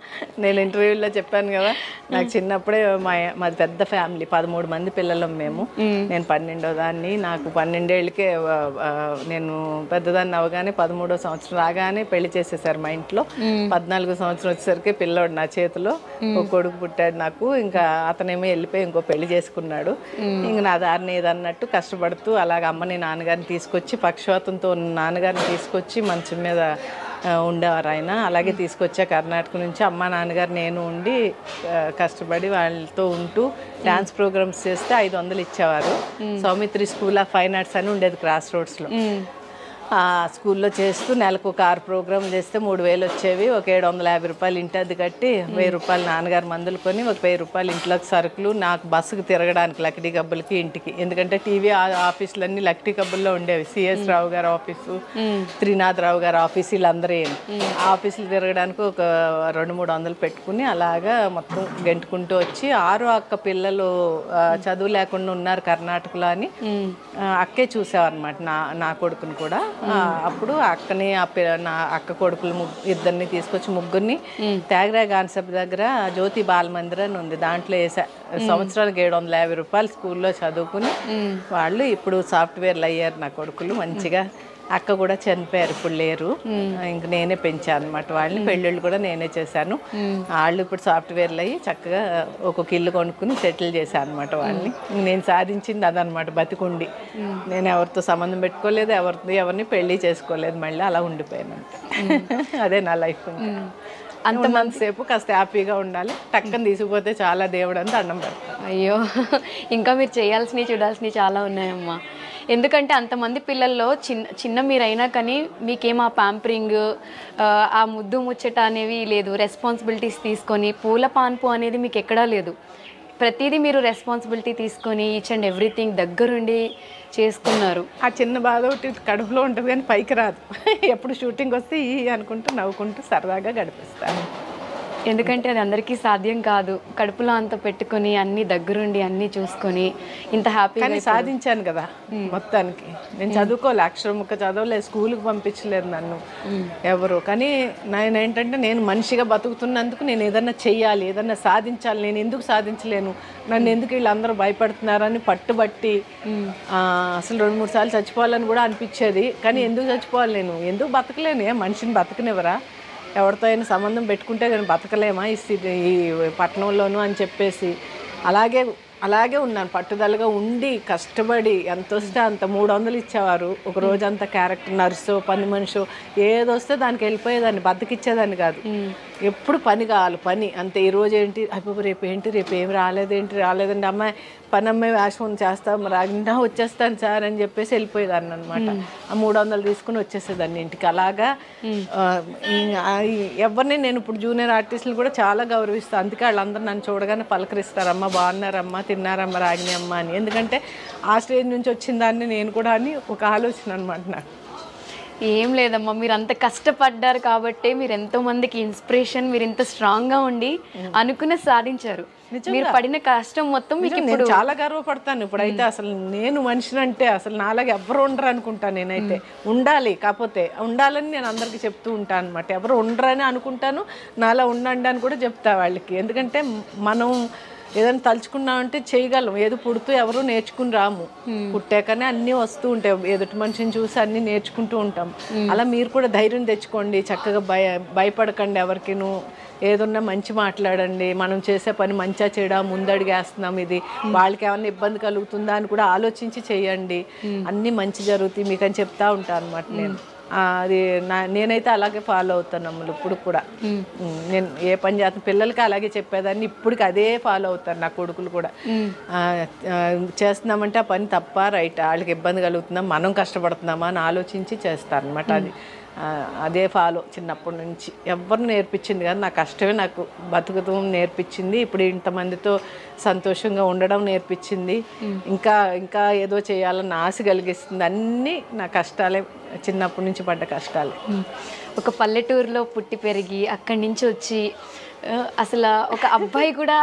నేను ఇంటర్వ్యూలో చెప్పాను కదా, నాకు చిన్నప్పుడే మాది పెద్ద ఫ్యామిలీ, 13 మంది పిల్లలం మేము. నేను 12వ దాన్ని. నాకు 12 ఏళ్ళకే నేను పెద్దదాన్ని అవగానే 13వ సంవత్సరం రాగానే పెళ్లి చేసేసారు మా ఇంట్లో. 14వ సంవత్సరం వచ్చేసరికి పిల్లోడు నా చేతిలో, ఒక కొడుకు పుట్టాడు నాకు. ఇంకా అతనేమో వెళ్ళిపోయి ఇంకో పెళ్లి చేసుకున్నాడు. ఇంక నా దారిని ఏదన్నట్టు కష్టపడుతూ అలాగ అమ్మని నాన్నగారిని తీసుకొచ్చి, పక్షవాతంతో ఉన్న నాన్నగారిని తీసుకొచ్చి మంచం మీద ఉండేవారు ఆయన. అలాగే తీసుకొచ్చా కర్ణాటక నుంచి. అమ్మ నాన్నగారు నేను ఉండి కష్టపడి వాళ్ళతో ఉంటూ డాన్స్ ప్రోగ్రామ్స్ చేస్తే 500 ఇచ్చేవారు. Saumitri school of fine arts అని ఉండేది క్రాస్ రోడ్స్లో. ఆ స్కూల్లో చేస్తూ నెలకు ఒక 6 ప్రోగ్రాంలు చేస్తే 3000 వచ్చేవి. ఒక 750 రూపాయలు ఇంటి అది కట్టి, 1000 రూపాయలు నాన్నగారు మందులు కొని, ఒక 1000 రూపాయలు ఇంట్లోకి సరుకులు, నాకు బస్సుకు తిరగడానికి లక్డీ గబ్బులకి ఇంటికి. ఎందుకంటే టీవీ ఆఫీసులన్నీ లక్డీ గబ్బుల్లో ఉండేవి. సిఎస్ రావు గారి ఆఫీసు, త్రినాథ్ రావు గారి ఆఫీసు, వీళ్ళందరూ ఆ ఆఫీసులు తిరగడానికి ఒక 200-300 పెట్టుకుని అలాగా మొత్తం గెంటుకుంటూ వచ్చి, 6 అక్క పిల్లలు చదువు లేకుండా ఉన్నారు కర్ణాటకలో అని అక్కే చూసేవారనమాట నా కొడుకుని కూడా. అప్పుడు అక్కని నా అక్క కొడుకులు ఇద్దరిని తీసుకొచ్చి ముగ్గురిని త్యాగరాయ కాన్సెప్ట్ దగ్గర జ్యోతి బాల మందిర్ అని ఉంది, దాంట్లో వేసా. సంవత్సరానికి 750 రూపాయలు స్కూల్లో చదువుకుని వాళ్ళు ఇప్పుడు సాఫ్ట్వేర్లు అయ్యారు నా కొడుకులు మంచిగా. అక్క కూడా చనిపోయారు, ఇప్పుడు లేరు. ఇంక నేనే పెంచాను అనమాట వాళ్ళని. పెళ్ళిళ్ళు కూడా నేనే చేశాను. వాళ్ళు ఇప్పుడు సాఫ్ట్వేర్లు అయ్యి చక్కగా ఒక్కొక్క ఇల్లు కొనుక్కుని సెటిల్ చేశాను అనమాట వాళ్ళని. నేను సాధించింది అదనమాట, బతికుండి. నేను ఎవరితో సంబంధం పెట్టుకోలేదు, ఎవరిని పెళ్లి చేసుకోలేదు, మళ్ళీ అలా ఉండిపోయాను. అదే నా లైఫ్. అంతమందిసేపు కాస్త హ్యాపీగా ఉండాలి, టక్కని తీసుకుపోతే చాలా దేవుడు అని దండం పెడతాను. అయ్యో, ఇంకా మీరు చేయాల్సినవి చూడాల్సినవి చాలా ఉన్నాయమ్మా. ఎందుకంటే అంతమంది పిల్లల్లో చిన్న మీరైనా కానీ మీకేం ఆ ప్యాంపరింగ్, ఆ ముద్దు ముచ్చట అనేవి లేదు. రెస్పాన్సిబిలిటీస్ తీసుకొని పూల పాన్పు అనేది మీకు ఎక్కడా లేదు. ప్రతిదీ మీరు రెస్పాన్సిబిలిటీ తీసుకొని ఈచ్ అండ్ ఎవ్రీథింగ్ దగ్గరుండి చేసుకున్నారు. ఆ చిన్న బాధ ఒకటి కడుపులో ఉంటుంది కానీ పైకి రాదు. ఎప్పుడు షూటింగ్ వస్తే అనుకుంటూ నవ్వుకుంటూ సరదాగా గడిపిస్తాను. ఎందుకంటే అది అందరికీ సాధ్యం కాదు. కడుపులో అంత పెట్టుకొని అన్ని దగ్గరుండి అన్ని చూసుకొని ఇంత హ్యాపీగా. కానీ సాధించాను కదా మొత్తానికి. నేను చదువుకోలే, అక్షరం ముక్క చదవలేదు, స్కూల్కి పంపించలేదు నన్ను ఎవరు. కానీ నేను ఏంటంటే నేను మనిషిగా బతుకుతున్నందుకు నేను ఏదన్నా చెయ్యాలి, ఏదన్నా సాధించాలి. నేను ఎందుకు సాధించలేను, నన్ను ఎందుకు వీళ్ళందరూ భయపడుతున్నారని పట్టుబట్టి అసలు 2-3 సార్లు చచ్చిపోవాలని కూడా అనిపించేది. కానీ ఎందుకు చచ్చిపోవాలి, నేను ఎందుకు బతకలేను? మనిషిని బతకనివ్వరా? ఎవరితో అయినా సంబంధం పెట్టుకుంటే కానీ బతకలేమా ఈ పట్టణంలోనూ అని చెప్పేసి అలాగే ఉన్నాను. పట్టుదలగా ఉండి కష్టపడి ఎంత వస్తే అంత 300 ఇచ్చేవారు. ఒక రోజంతా క్యారెక్టర్ నర్సో పని మనిషో ఏదొస్తే దానికి వెళ్ళిపోయేదాన్ని, బతికిచ్చేదాన్ని కాదు. ఎప్పుడు పని కావాలి, పని అంతే. ఈరోజు ఏంటి, అయిపోయి రేపు ఏంటి, రేపు ఏమి రాలేదండి, అమ్మాయి పని అమ్మాయి వేషం చేస్తాం రాగినా వచ్చేస్తాను సార్ అని చెప్పేసి వెళ్ళిపోయేదాన్ని అనమాట. ఆ 300 తీసుకుని వచ్చేసేదాన్ని ఇంటికి. అలాగా ఎవరిని నేను ఇప్పుడు జూనియర్ ఆర్టిస్టులు కూడా చాలా గౌరవిస్తాను. అందుకే వాళ్ళందరూ నన్ను చూడగానే పలకరిస్తారమ్మా, బాగున్నారమ్మా, తిన్నారమ్మా, రాగిని అమ్మ అని. ఎందుకంటే ఆ స్టేజ్ నుంచి వచ్చిన దాన్ని నేను కూడా అని ఒక ఆలోచన అనమాట నాకు. ఏం లేదమ్మా, మీరు అంత కష్టపడ్డారు కాబట్టి మీరు ఎంతో మందికి ఇన్స్పిరేషన్. మీరు ఇంత స్ట్రాంగ్గా ఉండి అనుకున్న సాధించారు. మీరు పడిన కష్టం మొత్తం మీకు ఇప్పుడు చాలా గర్వపడతాను. ఇప్పుడైతే అసలు నేను మనిషినంటే అసలు నాలాగా ఎవరు ఉండరు అనుకుంటాను. నేనైతే ఉండాలి, కాకపోతే ఉండాలని నేను అందరికీ చెప్తూ ఉంటాను అనమాట. ఎవరు ఉండరని అనుకుంటాను, నాలా ఉండండి అని కూడా చెప్తా వాళ్ళకి. ఎందుకంటే మనం ఏదైనా తలుచుకున్నామంటే చేయగలం. ఏదో పుడుతూ ఎవరు నేర్చుకుని రాము, పుట్టాకనే అన్నీ వస్తూ ఉంటాయి. ఎదుటి మనిషిని చూసి అన్నీ నేర్చుకుంటూ ఉంటాం. అలా మీరు కూడా ధైర్యం తెచ్చుకోండి, చక్కగా భయపడకండి ఎవరికిను. ఏదన్నా మంచి మాట్లాడండి, మనం చేసే పని మంచిగా చెడా ముందడిగేస్తున్నాం, ఇది వాళ్ళకి ఏమైనా ఇబ్బంది కలుగుతుందా అని కూడా ఆలోచించి చేయండి. అన్నీ మంచి జరుగుతాయి మీకు అని చెప్తా ఉంటాను అనమాట నేను. అది నేనైతే అలాగే ఫాలో అవుతాను అమ్మలు ఇప్పుడు కూడా. నేను ఏ పని చేస్తాను పిల్లలకి అలాగే చెప్పేదాన్ని, ఇప్పటికి అదే ఫాలో అవుతాను. నా కొడుకులు కూడా చేస్తున్నామంటే ఆ పని తప్ప రైట్, వాళ్ళకి ఇబ్బంది కలుగుతుందా, మనం కష్టపడుతున్నామా అని ఆలోచించి చేస్తాను అనమాట. అదే ఫాలో చిన్నప్పటి నుంచి. ఎవరు నేర్పించింది కానీ నా కష్టమే నాకు బతుకుతం నేర్పించింది. ఇప్పుడు ఇంతమందితో సంతోషంగా ఉండడం నేర్పించింది. ఇంకా ఇంకా ఏదో చేయాలన్న ఆశ కలిగిస్తుంది. అన్నీ నా కష్టాలే, చిన్నప్పటి నుంచి పడ్డ కష్టాలే. ఒక పల్లెటూరులో పుట్టి పెరిగి అక్కడి నుంచి వచ్చి అసలు ఒక అబ్బాయి కూడా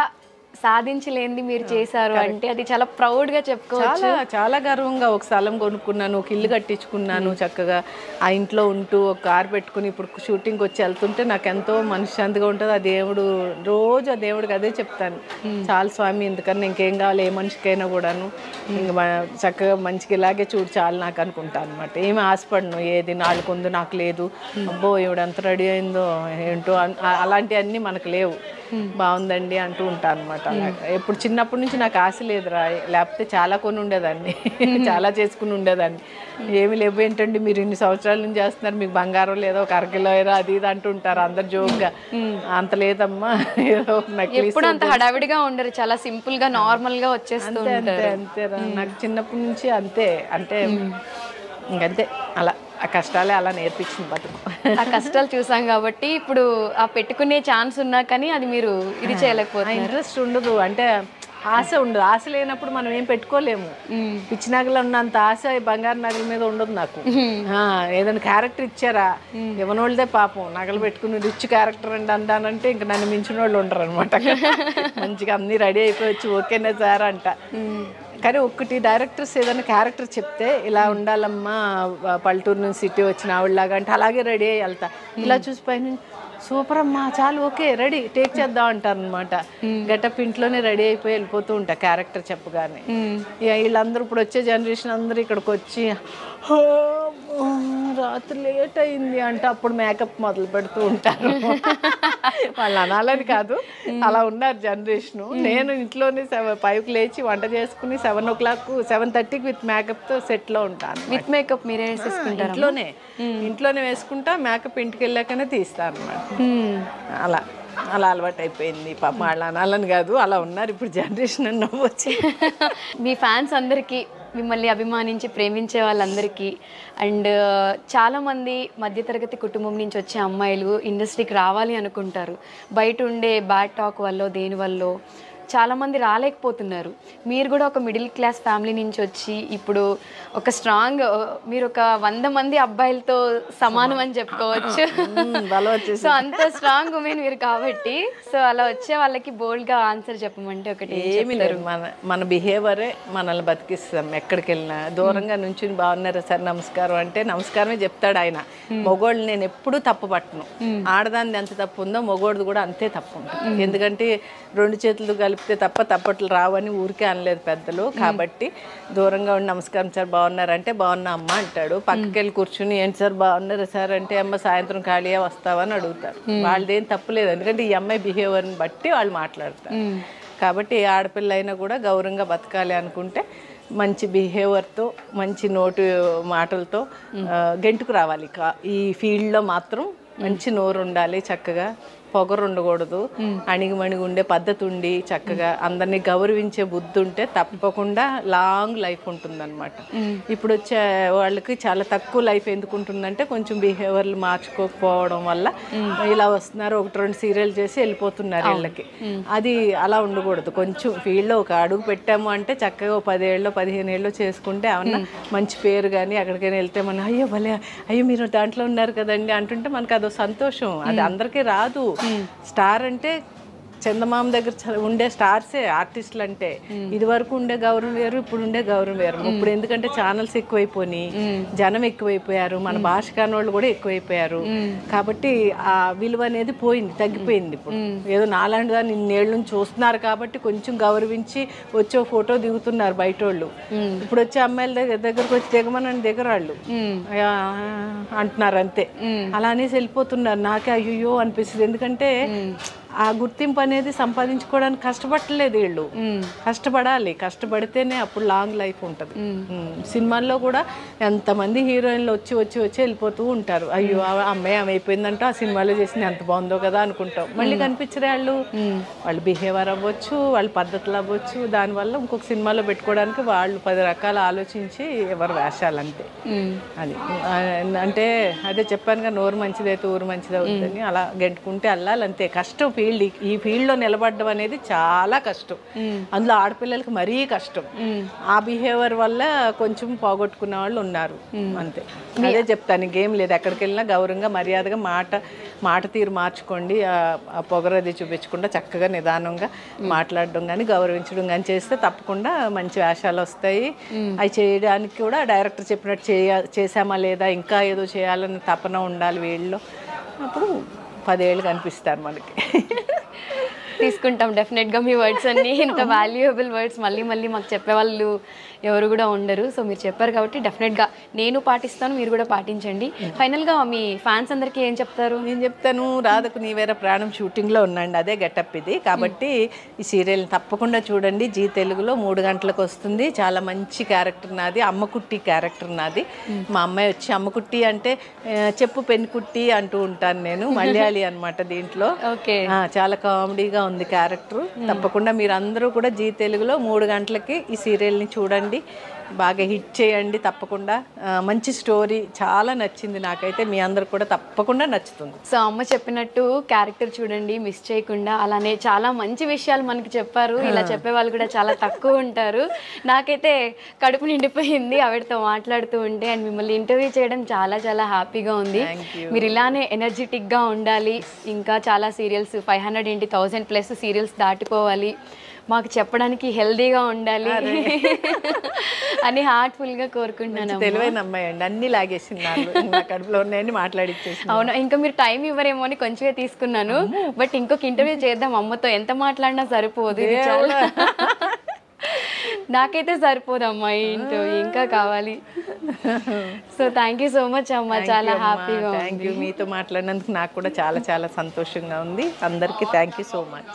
సాధించలేనిది మీరు చేశారు అంటే అది చాలా ప్రౌడ్గా చెప్పుకోవచ్చు. చాలా చాలా గర్వంగా. ఒక స్థలం కొనుక్కున్నాను, ఒక ఇల్లు కట్టించుకున్నాను, చక్కగా ఆ ఇంట్లో ఉంటూ ఒక కార్ పెట్టుకుని ఇప్పుడు షూటింగ్కి వచ్చి వెళ్తుంటే నాకు ఎంతో మనశ్శాంతిగా ఉంటుంది. ఆ దేవుడు రోజు ఆ దేవుడికి అదే చెప్తాను, చాలు స్వామి ఎందుకన్నా ఇంకేం కావాలి ఏ మనిషికైనా కూడాను, ఇంక చక్కగా మంచిగా ఇలాగే చూడు చాలు నాకు అనుకుంటాను అనమాట. ఏమి ఆశపడను, ఏది నాలుగు ఉందో నాకు లేదు, అబ్బో ఇవిడ ఎంత రెడీ అయిందో ఏంటో అలాంటివన్నీ మనకు లేవు. బాగుందండి అంటూ ఉంటాను అనమాట. ఎప్పుడు చిన్నప్పటి నుంచి నాకు ఆశ లేదురా, లేకపోతే చాలా కొని ఉండేదాన్ని, చాలా చేసుకుని ఉండేదాన్ని. ఏమి లేవు ఏంటండి మీరు ఇన్ని సంవత్సరాల నుంచి చేస్తున్నారు, మీకు బంగారం లేదో ఒక అరకిలో ఏదో అది ఇది అంటుంటారు అందరు జోక్గా. అంత లేదమ్మా, ఏదో ఎప్పుడు అంత హడావిడిగా ఉండరు, చాలా సింపుల్ గా నార్మల్ గా వచ్చేస్తూ అంతే అంతేరా. నాకు చిన్నప్పటి నుంచి అంతే, అంటే ఇంకంతే అలా ఆ కష్టాలే అలా నేర్పించింది బతుకు. ఆ కష్టాలు చూసాం కాబట్టి ఇప్పుడు ఆ పెట్టుకునే ఛాన్స్ ఉన్నా కానీ అది మీరు ఇది చేయలేకపోతే ఇంట్రెస్ట్ ఉండదు, అంటే ఆశ ఉండదు. ఆశ లేనప్పుడు మనం ఏం పెట్టుకోలేము. పిచ్చి నగలు ఉన్నంత ఆశ బంగారు నగల మీద ఉండదు నాకు. ఏదైనా క్యారెక్టర్ ఇచ్చారా, ఇవ్వనోళ్ళదే పాపం నగలు పెట్టుకుని రిచ్ క్యారెక్టర్ అండి అంటానంటే ఇంక నన్ను మించిన వాళ్ళు ఉండరు అనమాట. మంచిగా అన్నీ రెడీ అయిపోవచ్చు, ఓకేనే సార్ అంట. కానీ ఒక్కటి డైరెక్టర్స్ ఏదైనా క్యారెక్టర్ చెప్తే ఇలా ఉండాలమ్మా, పల్లెటూరు నుంచి సిటీ వచ్చిన ఆవిడలాగా అంటే అలాగే రెడీ అయ్యి వెళ్తా. ఇలా చూసి పైన సూపర్ అమ్మా చాలు ఓకే రెడీ టేక్ చేద్దాం అంటారు అనమాట. గెటప్ ఇంట్లోనే రెడీ అయిపోయి వెళ్ళిపోతూ ఉంటా క్యారెక్టర్ చెప్పగానే. వీళ్ళందరూ ఇప్పుడు వచ్చే జనరేషన్ అందరూ ఇక్కడికి వచ్చి రాత్రి లేట్ అయింది అంటే అప్పుడు మేకప్ మొదలు పెడుతూ ఉంటారు. వాళ్ళు అనాలని కాదు, అలా ఉన్నారు జనరేషను. నేను ఇంట్లోనే 5కి లేచి వంట చేసుకుని 7 o'clock 7:30కి విత్ మేకప్తో సెట్లో ఉంటాను. విత్ మేకప్ మీరే వేసేసుకుంటారు? ఇంట్లోనే వేసుకుంటా, మేకప్ ఇంటికి వెళ్ళాకనే తీస్తాను అనమాట. అలా అలా అలవాటు అయిపోయింది. పాప వాళ్ళు అనాలని కాదు, అలా ఉన్నారు ఇప్పుడు జనరేషన్ అని నవ్వొచ్చి. మీ ఫ్యాన్స్ అందరికీ, మిమ్మల్ని అభిమానించి ప్రేమించే వాళ్ళందరికీ, అండ్ చాలామంది మధ్యతరగతి కుటుంబం నుంచి వచ్చే అమ్మాయిలు ఇండస్ట్రీకి రావాలి అనుకుంటారు, బయట ఉండే బ్యాడ్ టాక్ వల్ల దేని వల్ల చాలామంది రాలేకపోతున్నారు. మీరు కూడా ఒక మిడిల్ క్లాస్ ఫ్యామిలీ నుంచి వచ్చి ఇప్పుడు ఒక స్ట్రాంగ్, మీరు ఒక 100 మంది అబ్బాయిలతో సమానం అని చెప్పుకోవచ్చు. సో అంత స్ట్రాంగ్ ఉమెన్ మీరు కాబట్టి, సో అలా వచ్చే వాళ్ళకి బోల్డ్గా ఆన్సర్ చెప్పమంటే ఒకటి ఏమి లేదు, మన బిహేవియరే మనల్ని బతికిస్తాం. ఎక్కడికి వెళ్ళినా దూరంగా నుంచి బాగున్నారా సార్ నమస్కారం అంటే నమస్కారమే చెప్తాడు ఆయన. మొగోళ్ళు నేను ఎప్పుడూ తప్పు పట్టను. ఆడదాన్ని ఎంత తప్పు ఉందో మొగోడిది కూడా అంతే తప్పు ఉంటుంది. ఎందుకంటే 2 చేతులు కలిపితే తప్ప తప్పట్లు రావని ఊరికే అనలేదు పెద్దలు. కాబట్టి దూరంగా ఉండి నమస్కారం సార్ బాగున్నారంటే బాగున్నా అమ్మ అంటాడు. పక్కకి వెళ్ళి కూర్చుని ఏంటి సార్ బాగున్నారా సార్ అంటే అమ్మ సాయంత్రం ఖాళీగా వస్తావా అని అడుగుతారు. వాళ్ళదేం తప్పులేదు, ఎందుకంటే ఈ అమ్మాయి బిహేవియర్ని బట్టి వాళ్ళు మాట్లాడతారు. కాబట్టి ఏ ఆడపిల్ల అయినా కూడా గౌరవంగా బతకాలి అనుకుంటే మంచి బిహేవియర్తో, మంచి నోటు మాటలతో గెంటుకు రావాలి. ఈ ఫీల్డ్లో మాత్రం మంచి నోరు ఉండాలి, చక్కగా పొగరు ఉండకూడదు, అణిగిమణిగి ఉండే పద్ధతి ఉండి చక్కగా అందరినీ గౌరవించే బుద్ధి ఉంటే తప్పకుండా లాంగ్ లైఫ్ ఉంటుందన్నమాట. ఇప్పుడు వచ్చే వాళ్ళకి చాలా తక్కువ లైఫ్ ఎందుకు ఉంటుందంటే కొంచెం బిహేవియర్లు మార్చుకోకపోవడం వల్ల ఇలా వస్తున్నారు, 1-2 సీరియల్ చేసి వెళ్ళిపోతున్నారు వీళ్ళకి. అది అలా ఉండకూడదు. కొంచెం ఫీల్డ్లో ఒక అడుగు పెట్టాము అంటే చక్కగా 10 ఏళ్ళలో 15 ఏళ్ళలో చేసుకుంటే ఏమన్నా మంచి పేరు కానీ ఎక్కడికైనా వెళ్తే మనం అయ్యో భలే అయ్యో మీరు దాంట్లో ఉన్నారు కదండి అంటుంటే మనకు అదో సంతోషం. అది అందరికీ రాదు. స్టార్ అంటే చందమామ దగ్గర ఉండే స్టార్సే ఆర్టిస్టులు అంటే. ఇది వరకు ఉండే గౌరవం వేరు, ఇప్పుడు ఉండే గౌరవం వేరు. ఇప్పుడు ఎందుకంటే ఛానల్స్ ఎక్కువైపోయి జనం ఎక్కువైపోయారు, మన భాష కాని వాళ్ళు కూడా ఎక్కువైపోయారు. కాబట్టి ఆ విలువ అనేది పోయింది, తగ్గిపోయింది. ఇప్పుడు ఏదో నాలాంటి దాన్ని ఇన్నేళ్ళ నుంచి చూస్తున్నారు కాబట్టి కొంచెం గౌరవించి వచ్చే ఫోటో దిగుతున్నారు బయట వాళ్ళు. ఇప్పుడు వచ్చే అమ్మాయిల దగ్గరకు వచ్చి దిగమని దిగరాళ్ళు అంటున్నారు అంతే. అలా అనేసి వెళ్ళిపోతున్నారు. నాకే అయ్యో అనిపిస్తుంది. ఎందుకంటే ఆ గుర్తింపు అనేది సంపాదించుకోవడానికి కష్టపడలేదు వీళ్ళు. కష్టపడాలి, కష్టపడితేనే అప్పుడు లాంగ్ లైఫ్ ఉంటుంది. సినిమాల్లో కూడా ఎంతమంది హీరోయిన్లు వచ్చి వచ్చి వచ్చి వెళ్ళిపోతూ ఉంటారు. అయ్యో అమ్మాయి ఆమె అయిపోయిందంటే ఆ సినిమాలో చేసింది ఎంత బాగుందో కదా అనుకుంటాం. మళ్ళీ కనిపించరే వాళ్ళు. వాళ్ళు బిహేవియర్ అవ్వచ్చు, వాళ్ళ పద్ధతులు అవ్వచ్చు. దానివల్ల ఇంకొక సినిమాలో పెట్టుకోవడానికి వాళ్ళు 10 రకాలు ఆలోచించి ఎవరు వేషాలు అంతే. అది అంటే అదే చెప్పానుగా, నోరు మంచిదైతే ఊరు మంచిది అవుతుందని. అలా గెంటుకుంటే వెళ్ళాలి అంతే. కష్టం ఫీల్డ్. ఈ ఫీల్డ్లో నిలబడడం అనేది చాలా కష్టం. అందులో ఆడపిల్లలకి మరీ కష్టం. ఆ బిహేవియర్ వల్ల కొంచెం పోగొట్టుకున్న వాళ్ళు ఉన్నారు అంతే. అదే చెప్తాను, ఇంకేం లేదు. ఎక్కడికి వెళ్ళినా గౌరవంగా మర్యాదగా మాట తీరు మార్చుకోండి. ఆ పొగరది చూపించకుండా చక్కగా నిదానంగా మాట్లాడడం కానీ గౌరవించడం కానీ చేస్తే తప్పకుండా మంచి వేషాలు వస్తాయి. అవి చేయడానికి కూడా డైరెక్టర్ చెప్పినట్టు చేసామా లేదా, ఇంకా ఏదో చేయాలని తపన ఉండాలి వీళ్ళలో. అప్పుడు 10 ఏళ్ళు కనిపిస్తారు మనకి. తీసుకుంటాం డెఫినెట్గా మీ వర్డ్స్ అన్ని. ఇంత వాల్యుయబుల్ వర్డ్స్ మళ్ళీ మళ్ళీ మాకు చెప్పేవాళ్ళు ఎవరు కూడా ఉండరు. సో మీరు చెప్పారు కాబట్టి డెఫినెట్గా నేను పాటిస్తాను, మీరు కూడా పాటించండి. ఫైనల్గా మీ ఫ్యాన్స్ అందరికీ ఏం చెప్తారు? నేను చెప్తాను, రాధకు నీ వేరే ప్రాణం షూటింగ్లో ఉన్నాండి. అదే గెటప్ ఇది. కాబట్టి ఈ సీరియల్ని తప్పకుండా చూడండి. జీ తెలుగులో 3 గంటలకు వస్తుంది. చాలా మంచి క్యారెక్టర్ నాది, అమ్మకుట్టి క్యారెక్టర్ నాది. మా అమ్మాయి వచ్చి అమ్మకుట్టి అంటే చెప్పు పెన్కుట్టి అంటూ ఉంటాను నేను. మలయాళీ అనమాట దీంట్లో. ఓకే, చాలా కామెడీగా ఉంది క్యారెక్టర్. తప్పకుండా మీరు అందరూ కూడా జీ తెలుగులో 3 గంటలకి ఈ సీరియల్ని చూడండి. బాగా హిట్ చేయండి తప్పకుండా. మంచి స్టోరీ, చాలా నచ్చింది నాకైతే. మీ అందరు కూడా తప్పకుండా నచ్చుతుంది. సో అమ్మ చెప్పినట్టు క్యారెక్టర్ చూడండి, మిస్ చేయకుండా. అలానే చాలా మంచి విషయాలు మనకి చెప్పారు. ఇలా చెప్పే వాళ్ళు కూడా చాలా తక్కువ ఉంటారు. నాకైతే కడుపు నిండిపోయింది ఆవిడతో మాట్లాడుతూ ఉంటే. అండ్ మిమ్మల్ని ఇంటర్వ్యూ చేయడం చాలా చాలా హ్యాపీగా ఉంది. మీరు ఇలానే ఎనర్జెటిక్గా ఉండాలి. ఇంకా చాలా సీరియల్స్ 500 ఏంటి 1000+ సీరియల్స్ దాటిపోవాలి, మాకు చెప్పడానికి హెల్దీగా ఉండాలి అని హార్ట్ఫుల్గా కోరుకుంటున్నాను. తెలివైన అమ్మాయి అండి, అన్ని లాగేసింది నా కడుపులో ఉన్నాయని మాట్లాడిచ్చేసి. అవును, ఇంకా మీరు టైం ఇవ్వరేమో అని కొంచెమే తీసుకున్నాను. బట్ ఇంకొక ఇంటర్వ్యూ చేద్దాం. అమ్మతో ఎంత మాట్లాడినా సరిపోదు, ఇది చాలా నాకైతే సరిపోదమ్మా ఈ ఇంటర్వ్యూ, ఇంకా కావాలి. So thank you so much అమ్మ, చాలా హ్యాపీగా. థ్యాంక్ యూ, మీతో మాట్లాడినందుకు నాకు కూడా చాలా చాలా సంతోషంగా ఉంది. అందరికీ థ్యాంక్ యూ సో మచ్.